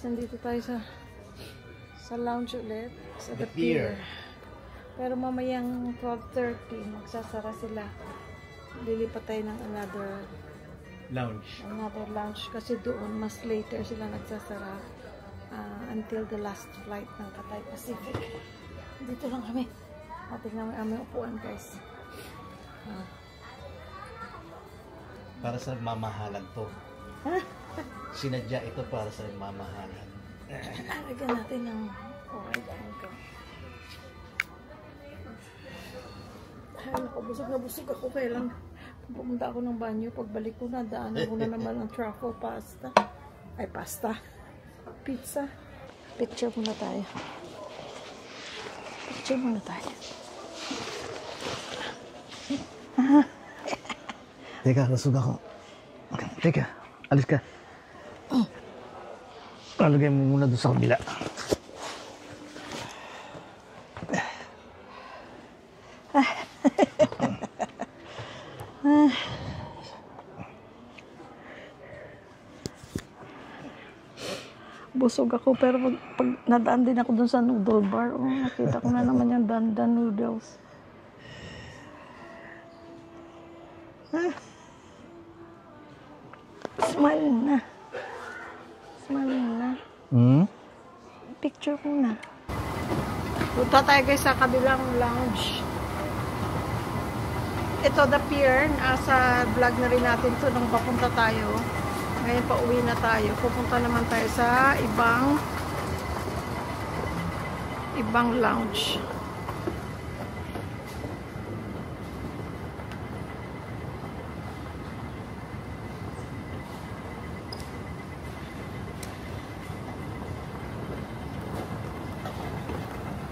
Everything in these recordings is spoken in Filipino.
guys, nandito tayo sa lounge ulit, sa The Pier. Pero mamayang 12:30, magsasara sila. Lilipat tayo ng another lounge. Kasi doon, mas later sila nagsasara until the last flight ng Cathay Pacific. Dito lang kami. Tingnan mo aming upuan, guys. Para sa mamahalan to. Sinadya ito para sa mamahalan. Lagyan natin ng daan ko. Ay, naku, busog na busog ako. Kailan pumunta ako ng banyo. Pagbalik ko na, daanan ko na naman ang truffle pasta. Ay, pasta. Pizza. Picture muna tayo. Teka, lusog ako. Teka, alis ka. Lalagay mo muna doon sa kabila. Busog ako, pero pag nadaan din ako dun sa noodle bar, nakita ko na naman yung dandan noodles. Smile na. Picture muna. Punta tayo guys sa kabilang lounge. Ito, The Pier. Sa vlog na rin natin to nung papunta tayo. Ngayon pa uwi na tayo. Pupunta naman tayo sa ibang lounge.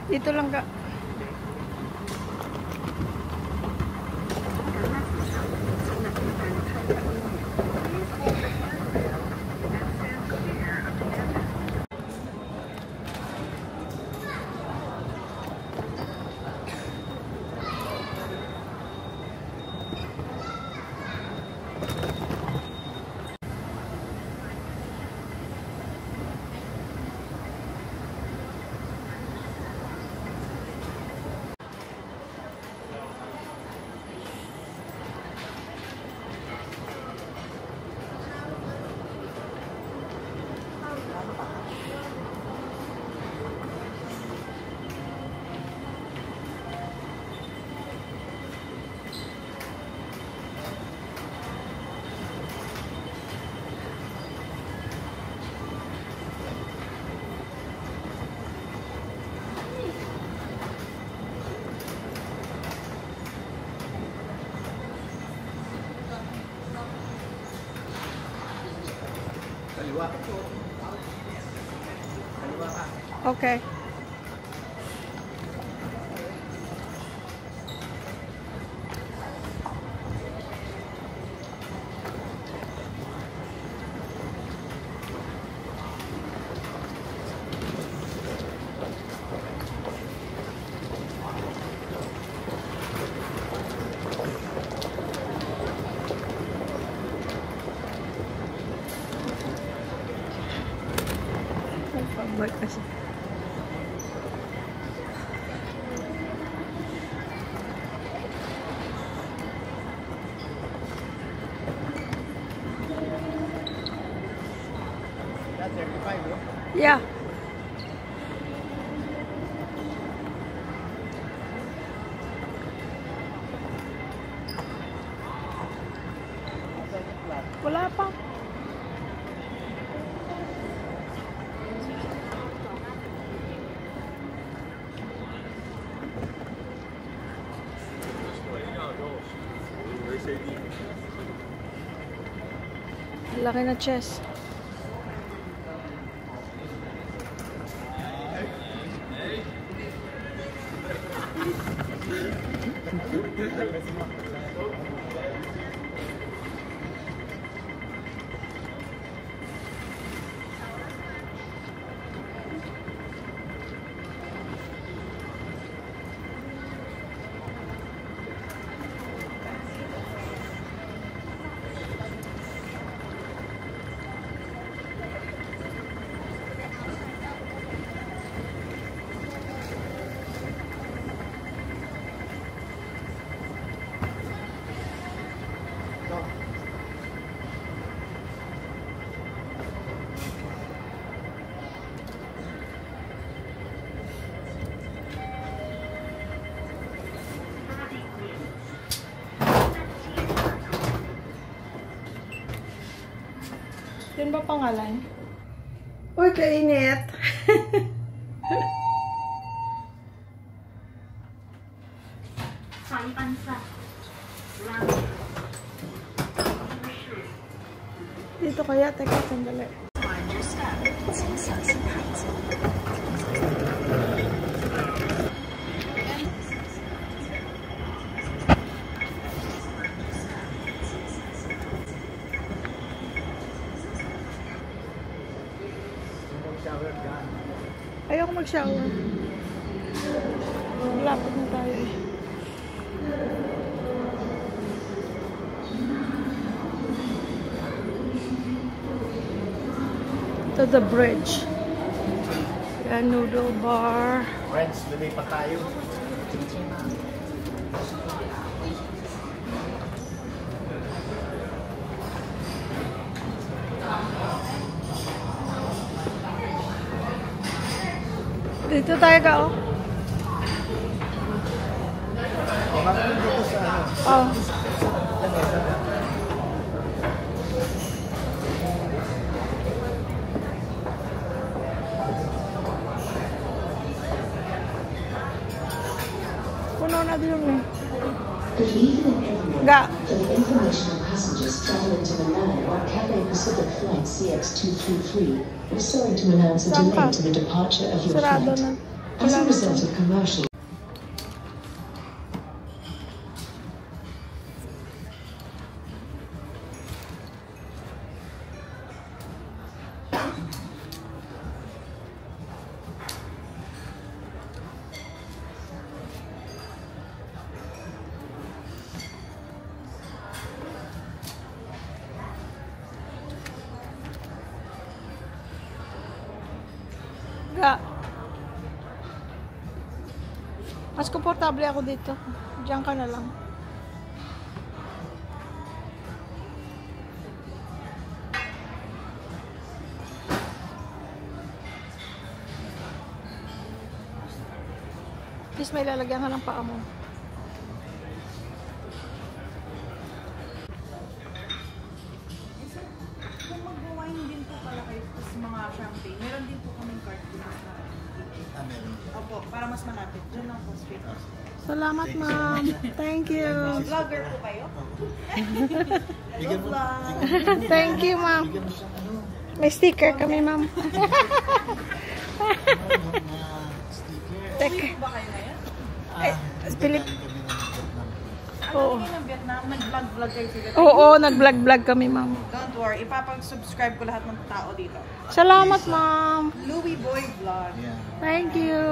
Dito lang ka. Okay. Baik kasi. Yeah. Wala pa. Laki na chest. Yan ba pangalan? Uy, kainit. Dito kaya, teka, sandali. Ayoko mag-shower. Lapit na tayo eh. To the bridge. Yan, noodle bar. Friends, lumipat tayo. Dito tayo ka, oh. Kumain dito sa ano? Oh. Puno na din eh. Ga. For the information of passengers traveling to Manila on Cathay Pacific Flight CX233, we're sorry to announce a delay to the departure of your Sarado flight. na. As a result of commercial Ga. Mas komportable ako dito. Diyan ka na lang. Please, may lalagyan ka ng paa mo. Kung mag-wine din po pala kayo sa mga champagne, meron din po kaming card dito sa Meron. Opo, para mas malapit. Diyan lang po, straight. Salamat, ma'am. Thank you. Vlogger po kayo? Bigyan mo. Vlog. Thank you, ma'am. Bigyan mo siya ano? May sticker kami, ma'am. Sticker. Teka. Uwi po ba kayo ngayon? Philip. Oo. Ano kayo ng Vietnam? Nag-vlog kayo sila? Oo, nag-vlog kami, ma'am. Don't worry, ipapag-subscribe ko lahat ng tao dito. Salamat, ma'am. Louie Boy Vlog. Yeah. Thank you.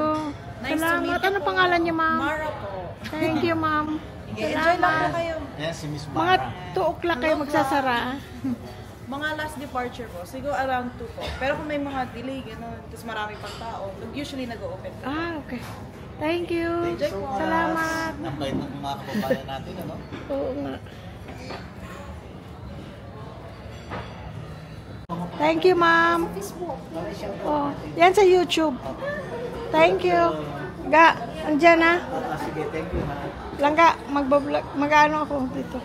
Nice to Salamat. meet you Ano po. pangalan niyo, ma'am? Mara po. Thank you, ma'am. Enjoy lang po Salamat. kayo. Yan si Miss Mga Mara. 2 o'clock kayo magsasara. Mga last departure po, siguro around 2 po. Pero kung may mga delay, gano'n, tapos marami pang tao, usually nag-open. Ah, okay. Thank you. Thank you so much. Salamat. Ang bait ng mga kababayan natin, ano? Oo nga. Thank you, ma'am. Oh, yan sa YouTube. Thank you. Ga, andyan na. Sige, thank you, ha. Langga, magbablog. Mag-ano ako dito.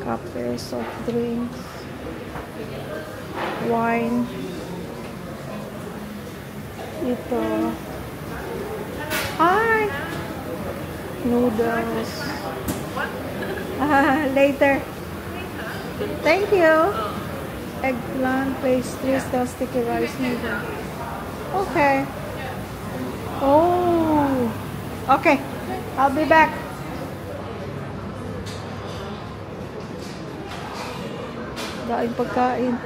Kape, soft drinks, wine. Ito. Hi! Noodles. Later. Thank you. Eggplant, pastries, sticky rice noodle. Okay. Oh. Okay. I'll be back. Daing pagkain.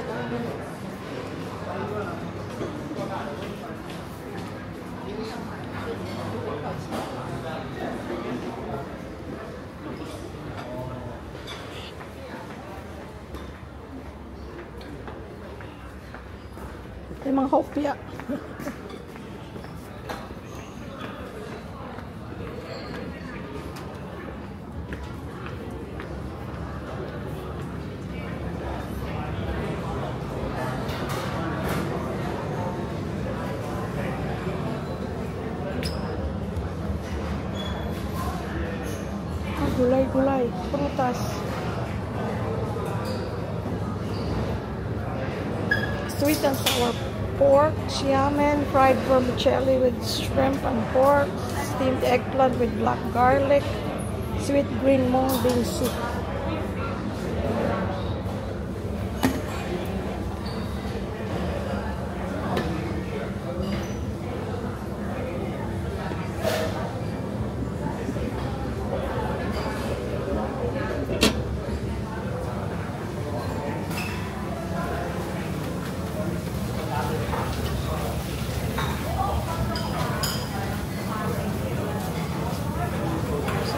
May mga hopya. Gulay-gulay. Prutas. Sweet and sour pork, xiamen, fried vermicelli with shrimp and pork, steamed eggplant with black garlic, sweet green mung bean soup.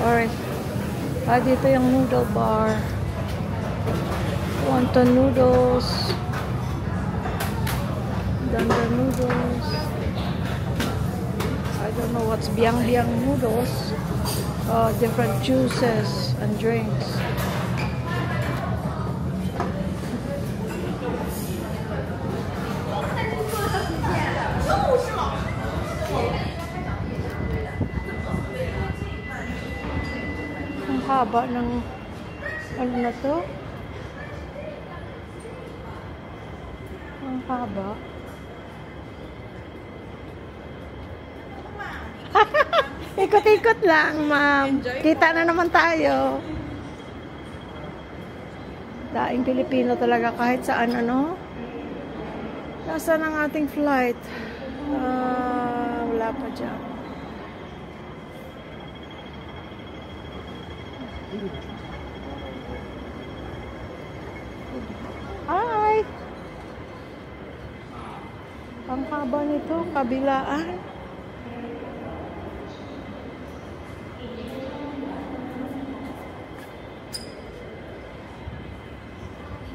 Sorry. Dito yung noodle bar. Wonton noodles. Danda noodles. I don't know what's biang-biang noodles. Different juices and drinks. Ang haba ng ano na to? Ang haba. Ikot-ikot lang, ma'am. Kita na naman tayo. Daing Pilipino talaga kahit saan, ano? Nasaan ang ating flight? Wala pa dyan. Hi! Ang haba nito, kabilaan.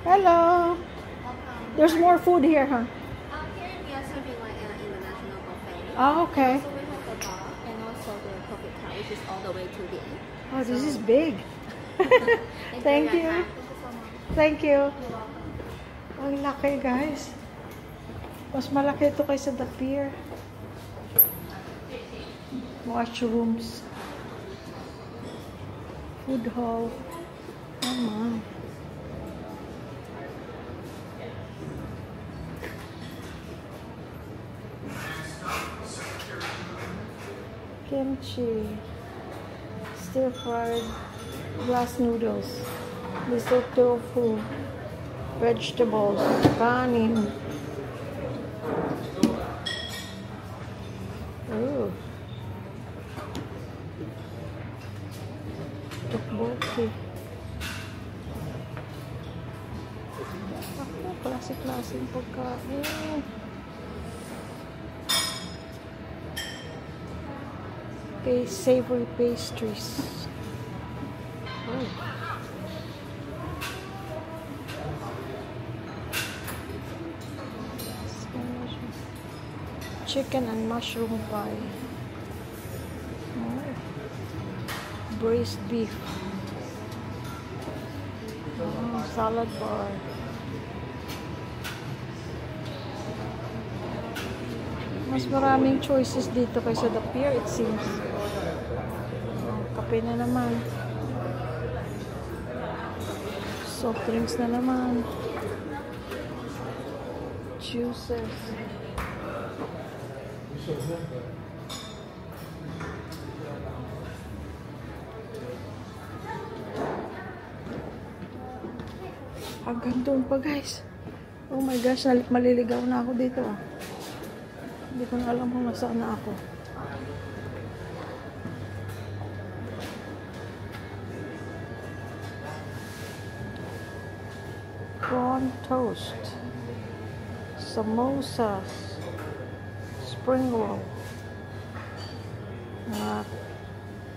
Hello! There's more food here, huh? Here we are serving like an international buffet. Oh, okay. So we have the bar and also the coffee cup, which is all the way to the end. Oh, this is big. Thank you. Thank you so much. Thank you. Ang laki, guys. Mas malaki ito kaysa the pier. Washrooms. Food hall. Oh, man. Kimchi. Stir-fried glass noodles. Miso tofu. Vegetables. Kanin. Oh. Tteokbokki. Ako, klase-klaseng pagkain. Savory pastries. Oh. Chicken and mushroom pie. Oh. Braised beef. Oh, salad bar. Mas maraming choices dito kaysa the pier, it seems. Oh, kape na naman. Soft drinks na naman. Juices. Hanggang doon pa, guys. Oh my gosh, maliligaw na ako dito. Hindi ko na alam kung nasaan na ako. Prawn toast. Samosas. Spring roll.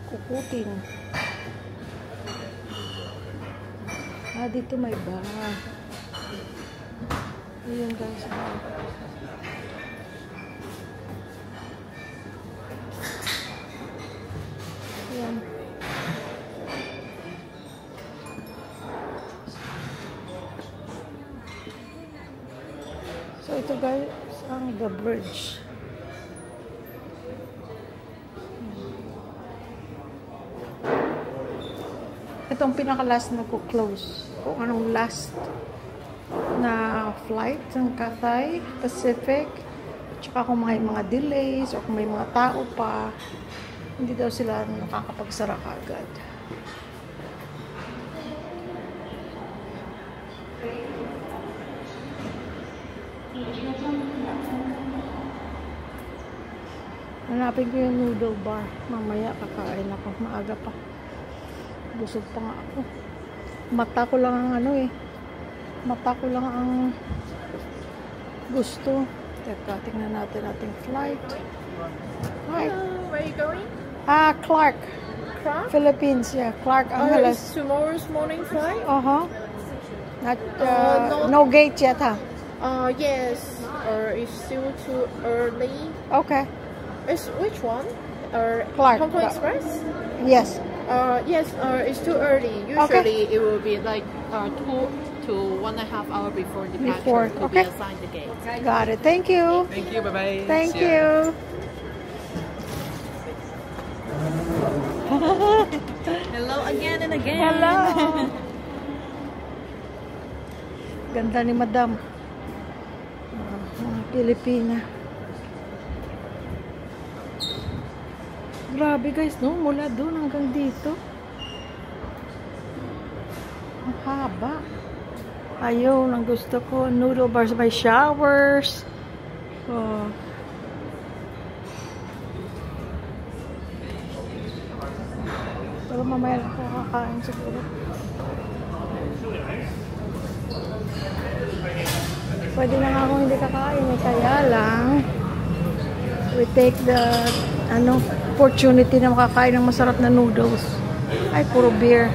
Kukutin. Dito may bar. Ayan, guys, bar. Ayan. So, ito, guys, ang the bridge. Itong pinaka-last na close. Kung anong last na flight ng Cathay Pacific. Tsaka kung may mga delays o kung may mga tao pa, hindi daw sila nakakapagsara agad. Hanapin ko yung noodle bar. Mamaya kakain ako. Maaga pa. Busog pa nga ako. Mata ko lang ang ano eh. Mata ko lang ang gusto. Teka, tingnan natin ating flight. Hi. Where are you going? Clark. Clark? Philippines, yeah. Clark Angeles. It's tomorrow's morning flight? Not, no gate yet, huh? Yes. It's still too early. Okay. It's which one? Clark. Hong Kong Express? Yes. Yes. It's too early. Usually it will be like 2 to 1.5 hours before departure to be assigned the gate. Got it. Thank you. Thank you, bye-bye. Thank you. Hello again and again. Hello. Ganda ni Madam. Mga Pilipina. Grabe guys, no? Mula doon hanggang dito. Ang haba. Ayun, ang gusto ko. Noodle bars, may showers. Oh. Pero mamaya ako kakain siguro. Pwede na nga akong hindi kakain eh. Kaya lang, we take the opportunity na makakain ng masarap na noodles. Ay, puro beer.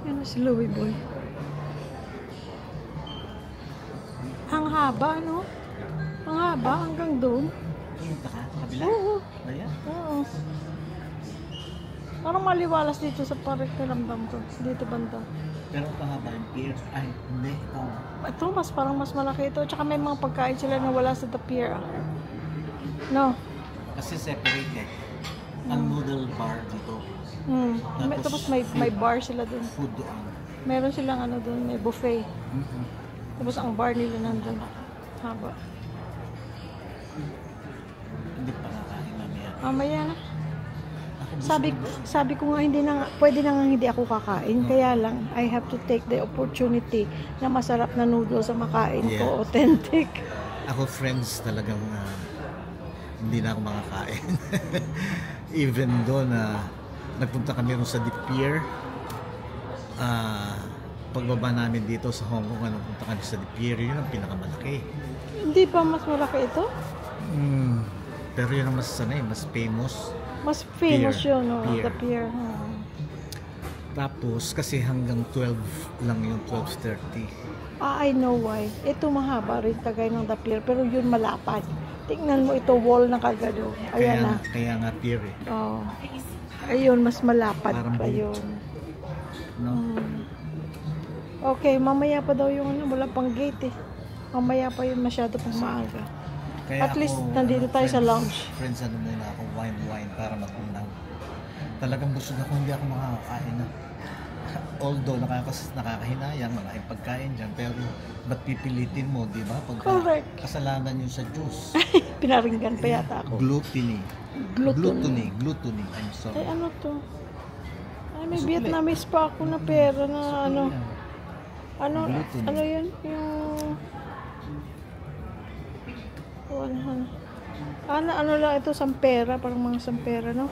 Yan si Louie Boy. Ang haba, no? Ang haba hanggang doon. Punta ka? Kabila? Oo. Ayan. Oo. Parang maliwalas dito sa parang kalamdam ko. Dito banda. Pero pahaba yung pier. Ay, hindi. Ito, parang mas malaki ito. Tsaka may mga pagkain sila na wala sa the pier. No? Kasi separate eh. Ang noodle bar dito. Tapos may bar sila doon. Food doon. Meron silang doon, may buffet. Mm-hmm. Tapos ang bar nila nandun. Haba. Hindi pa kakain mamaya. Mamaya na. Sabi ko nga pwede na nga hindi ako kakain. Kaya lang, I have to take the opportunity na masarap na noodles ang makain ko. Authentic. Ako friends talagang hindi na ako makakain. Even though na nagpunta kami rin sa The Pier, pagbaba namin dito sa Hong Kong, nagpunta kami sa The Pier, yun ang pinakamalaki. Hindi pa mas malaki ito? Pero yun ang mas sanay, mas famous. Mas famous Pier. yun, no? Pier. The Pier. Tapos, kasi hanggang 12 lang yung 12:30. I know why. Ito mahaba rin kagaya ng The Pier, pero yun malapad. Tingnan mo ito, wall na kagado. Ayan na. Kaya nga pier eh. Oh. Ayun, mas malapad Parang pa boat. yun. No? Okay, mamaya pa daw yung wala pang gate eh. Mamaya pa yun, masyado pang maaga. Kaya At least, nandito tayo sa lounge. Friends, muna ako, wine para mag-unaw. Talagang busog ako, hindi ako makakain na. Although, nakakahinayang, malaking pagkain dyan, pero ba't pipilitin mo, di ba? Correct. Kasalanan yun sa juice. Pinaringgan pa yata ako. Gluttony. Gluttony. I'm sorry. Ay, ano to? Ay, may Sukli. Vietnamese pa ako na pera na Gluttony. ano yun? Yung... ano lang ito, sampera, parang mga sampera, no?